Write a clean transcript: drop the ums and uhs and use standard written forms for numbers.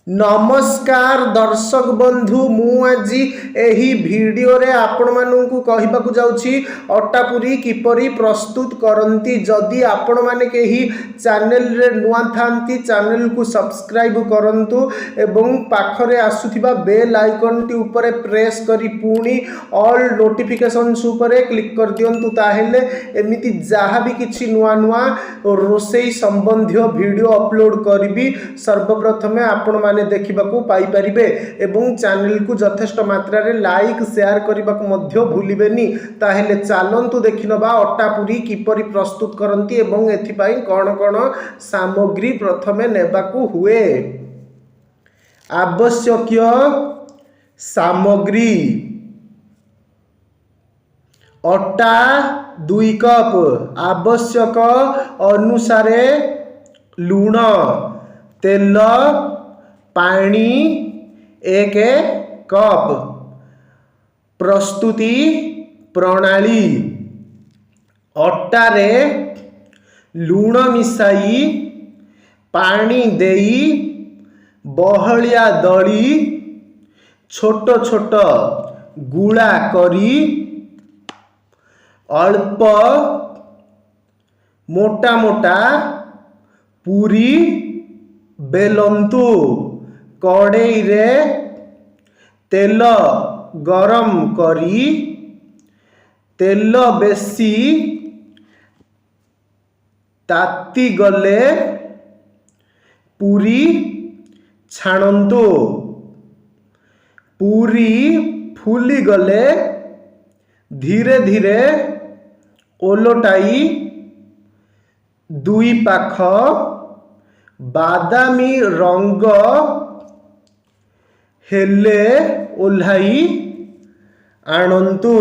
नमस्कार दर्शक बंधु मु आज एही वीडियो रे आपण मानू कहबाकू जाउछि अटा पूरी किपरि प्रस्तुत करंती। जदि आपण माने केही चैनल रे नुआ थांती चैनल को सब्सक्राइब करंतु एवं पाखरे आसुथिबा बेल आइकन टी ऊपर प्रेस करी पुणी ऑल नोटिफिकेशंस ऊपर क्लिक कर दियंतु। ताहेले एमिति जहा भी किछि नुआ नुआ रोसेई संबंधी वीडियो अपलोड करिबी सर्वप्रथमे आपण माने देखिबाकू पाई परिबे एवं चैनल को यथेष्ट मात्रा रे लाइक शेयर करबाकू मध्य भूलिबेनी। ताहेले चालंतु देखिनबा अटा पूरी किपरि प्रस्तुत करंती एवं एथि पई कोन कोन सामग्री प्रथमे नेबाकू हुए। आवश्यक सामग्री अटा 2 कप, आवश्यक अनुसारे लूण, तेल, पानी 1 कप। प्रस्तुति प्रणाली अटा रे लूण मिसाई पानी देई बहलिया दली छोट छोट गुला करी अल्प मोटा मोटा पूरी बेलंतु। कड़ाई रे तेल गरम करी तेल बेसी ताती गले पूरी छाणंतु। पूरी फूली गले धीरे धीरे ओलटाई 2 पाख बादामी रंग हेले ओल्हाई आणंतु।